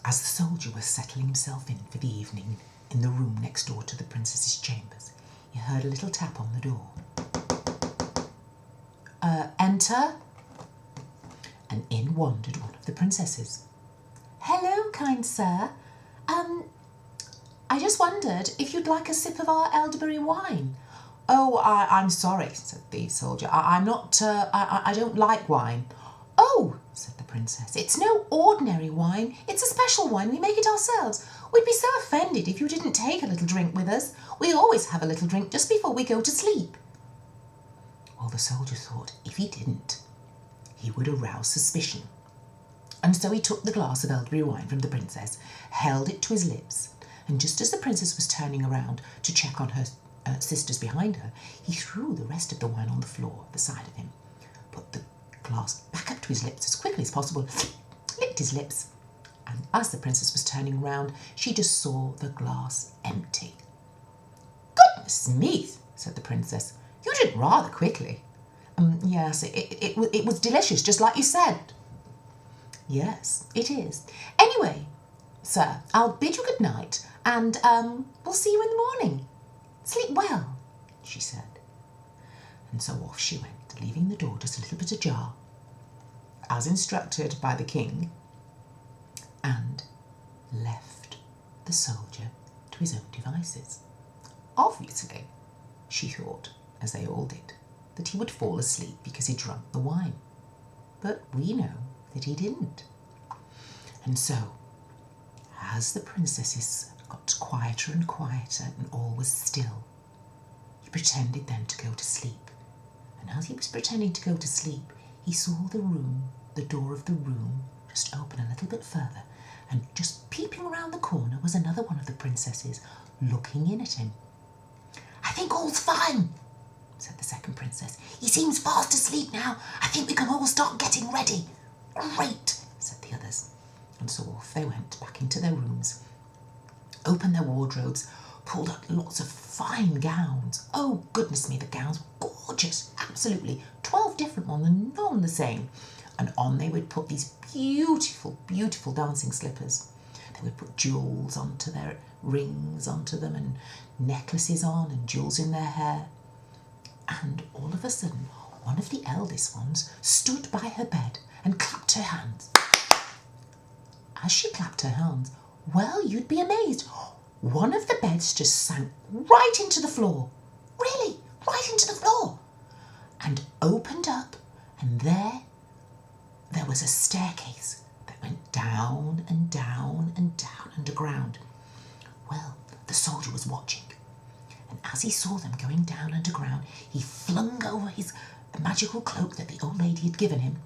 As the soldier was settling himself in for the evening in the room next door to the princess's chambers, he heard a little tap on the door. Enter. And in wandered one of the princesses. Hello, kind sir. I just wondered if you'd like a sip of our elderberry wine. Oh, I'm sorry, said the soldier. I'm not, I don't like wine. Oh, said the princess, it's no ordinary wine. It's a special wine. We make it ourselves. We'd be so offended if you didn't take a little drink with us. We always have a little drink just before we go to sleep. Well, the soldier thought if he didn't, he would arouse suspicion. And so he took the glass of elderberry wine from the princess, held it to his lips, and just as the princess was turning around to check on her sisters behind her, he threw the rest of the wine on the floor beside of him, put the glass back up to his lips as quickly as possible, licked his lips, and as the princess was turning around, she just saw the glass empty. Goodness me, said the princess, you did rather quickly. Yes, it was delicious, just like you said. Yes, it is. Anyway, sir, I'll bid you good night, and we'll see you in the morning. Sleep well, she said. And so off she went, leaving the door just a little bit ajar, as instructed by the king, and left the soldier to his own devices. Obviously, she thought, as they all did, that he would fall asleep because he drank the wine. But we know that he didn't. And so, as the princesses got quieter and quieter and all was still, he pretended then to go to sleep. And as he was pretending to go to sleep, he saw the door of the room, just open a little bit further, and just peeping around the corner was another one of the princesses looking in at him. I think all's fine, said the second princess. He seems fast asleep now. I think we can all start getting ready. Great, said the others. And so off they went back into their rooms, opened their wardrobes, pulled out lots of fine gowns. Oh, goodness me, the gowns were gorgeous, absolutely. 12 different ones and none the same. And on they would put these beautiful, beautiful dancing slippers. They would put jewels onto their rings onto them and necklaces on and jewels in their hair. And all of a sudden, one of the eldest ones stood by her bed and clapped her hands. As she clapped her hands, well, you'd be amazed. One of the beds just sank right into the floor. Really, right into the floor. And opened up, and there was a staircase that went down and down and down underground. Well, the soldier was watching, and as he saw them going down underground, he flung over his magical cloak that the old lady had given him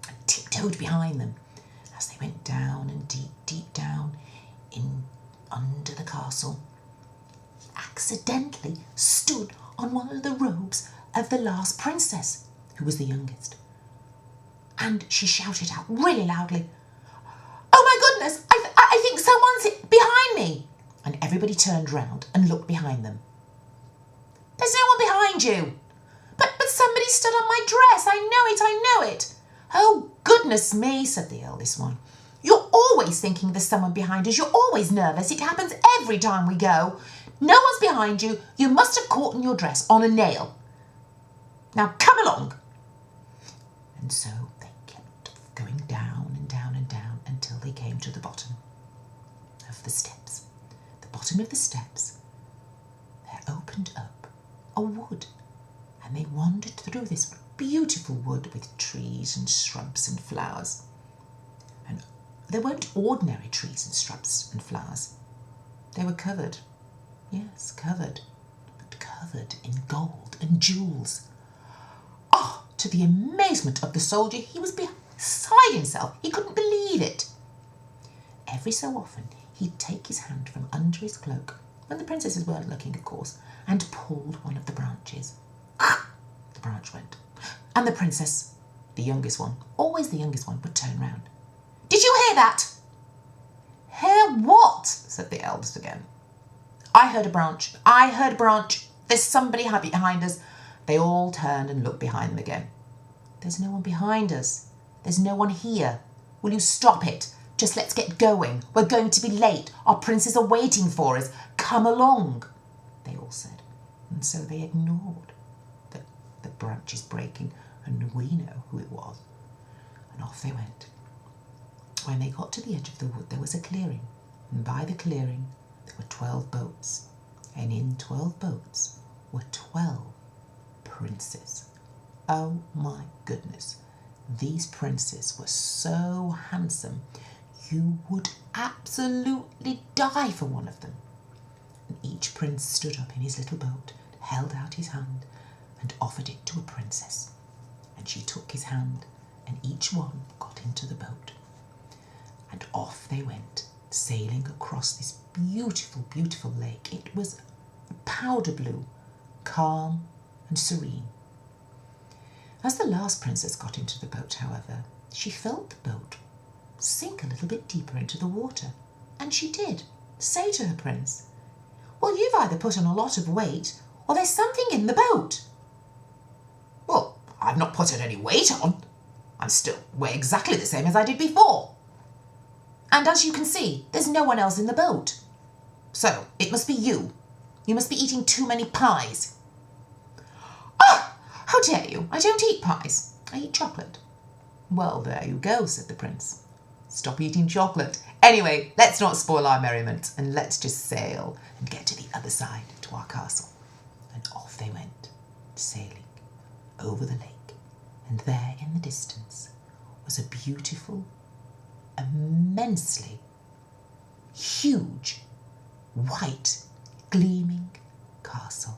and tiptoed behind them as they went down and deep, deep down under the castle. He accidentally stood on one of the robes of the last princess, who was the youngest. And she shouted out really loudly, "Oh my goodness, I think someone's behind me." And everybody turned round and looked behind them. "There's no one behind you." But somebody stood on my dress. I know it. "Oh, goodness me," said the eldest one. "You're always thinking there's someone behind us. You're always nervous. It happens every time we go. No one's behind you. You must have caught in your dress on a nail. Now come along." And so they kept going down and down and down until they came to the bottom of the steps. The bottom of the steps, there opened up a wood, and they wandered through this beautiful wood with trees and shrubs and flowers. And they weren't ordinary trees and shrubs and flowers. They were covered, yes, covered, but covered in gold and jewels. Oh, to the amazement of the soldier, he was beside himself. He couldn't believe it. Every so often, he'd take his hand from under his cloak, when the princesses weren't looking, of course, and pulled one of the branches. The branch went. And the princess, the youngest one, always the youngest one, would turn round. "Did you hear that?" "Hear what?" said the eldest again. I heard a branch. There's somebody behind us." They all turned and looked behind them again. "There's no one behind us. There's no one here. Will you stop it? Just let's get going. We're going to be late. Our princes are waiting for us. Come along, they all said. And so they ignored the branches breaking, and we know who it was. And off they went. When they got to the edge of the wood, there was a clearing. And by the clearing, there were 12 boats. And in 12 boats were 12 princes. Oh my goodness. These princes were so handsome, you would absolutely die for one of them. And each prince stood up in his little boat, held out his hand, and offered it to a princess. And she took his hand, and each one got into the boat. And off they went, sailing across this beautiful, beautiful lake. It was powder blue, calm and serene. As the last princess got into the boat, however, she felt the boat sink a little bit deeper into the water. And she did say to her prince, "Well, you've either put on a lot of weight or there's something in the boat." "Well, I've not put any weight on. I'm still weigh exactly the same as I did before. And as you can see, there's no one else in the boat. So it must be you. You must be eating too many pies." "Ah, how dare you? I don't eat pies. I eat chocolate." "Well, there you go," said the prince. "Stop eating chocolate. Anyway, let's not spoil our merriment, and let's just sail and get to the other side, to our castle." And off they went, sailing over the lake. And there in the distance was a beautiful, immensely huge, white, gleaming castle.